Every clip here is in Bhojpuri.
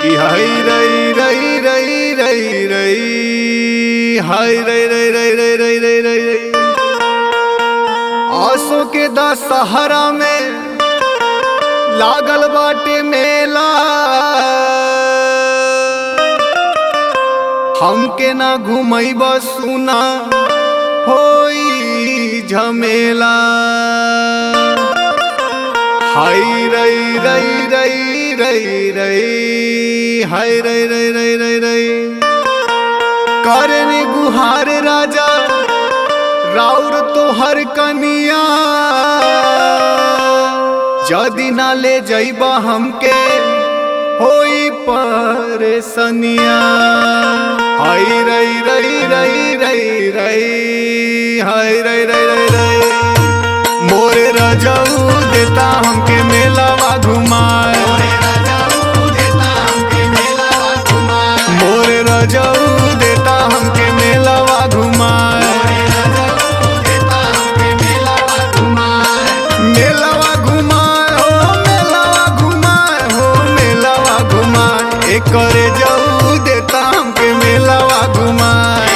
कि हाय रई रई रई रई रई हाय रई रई रई रई रई रई रई रई आसों के दशहरा में लागल बाटे मेला। हमके ना घुमैबा सुना होई झमेला। हाय रई रई रई रई रई हाय रई रई रई रई रई करने गुहार राजा राउर तोहर कनिया। जदि ना ले जइबा हमके होई परेशानिया। हाय रई रई रई रई रई हाय रई रई रई रई मोरे रजऊ देता हमके मेलावा घुमाए। मोरे रजऊ देता हमके मेलावा घुमाए। मेलावा घुमाए हो मेलावा घुमाए हो मेलावा घुमाए। एक करे जाऊ देता हमके मेलावा घुमाए।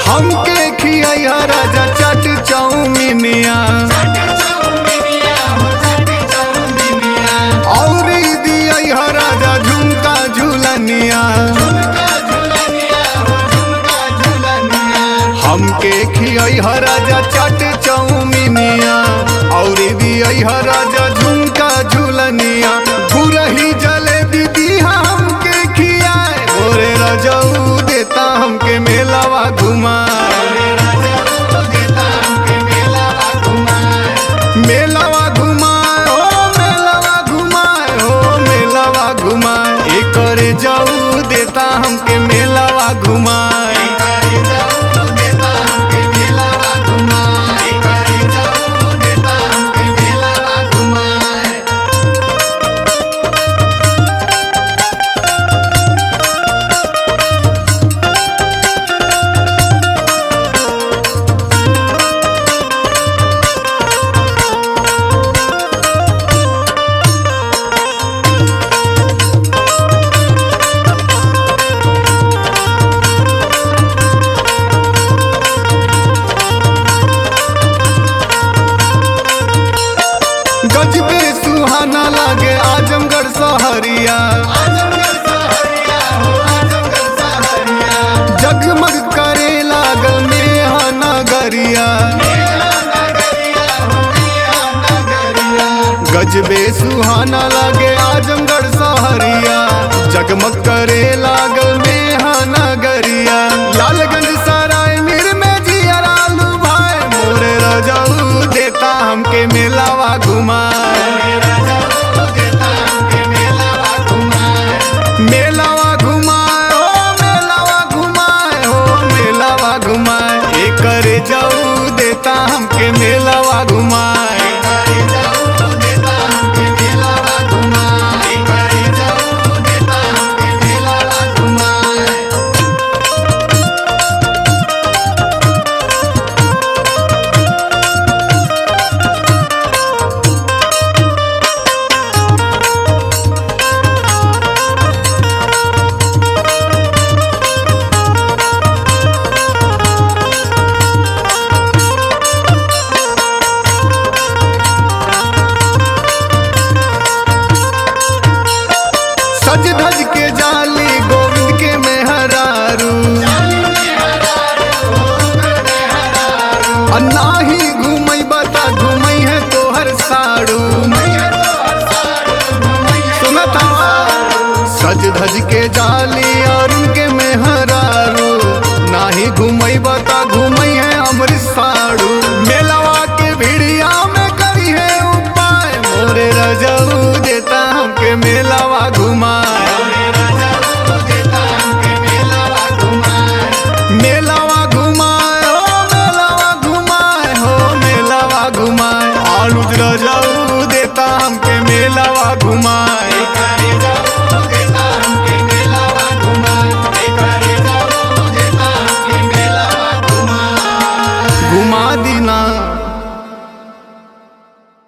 हमके खिया राजा चट चौमिनिया और दिया राजा झुमका झूलनिया। हमके खिया राजा चट चौमिनिया और दिया राजा झुमका झूलनिया। गुरही जलेबी दिया हमके खियाए। मोरे रजऊ देता हमके मेलावा घुमाए। मेलावा घुमाए हो मेलावा घुमाए हो मेलावा घुमाए। एक करे जाऊ देता हमके मेलावा घुमाए। गजबे सुहाना लागे आजमगढ़ सहरिया। जगमग करे लागल मेहा नगरिया। गजबे सुहाना लागे आजमगढ़ सहरिया। जगमग करे लागल मेहा नगरिया। लालगंज सराय निर्मे जियरा लुभाए। मोरे रजऊ देता हमके मेलावा घुमाए। मेलावा घुमाए हो मेलावा घुमाए हो मेलावा घुमाए। एक करे जाऊ देता हमके मेलावा घुमाए। सज धज के जाली गोविंद के मेहरारू। नाही घूमई बता घूमई है तोहर साड़ू। सुनत सज धज के जाली और उनके मेहरारू। नाही घूमई बता घूमई है अमृत साड़ू। मेलावा के भिड़िया में करी है उपाय। मोरे रजऊ देता हमके मेलावा घुमाए। लेता हमके मेलावा घुमा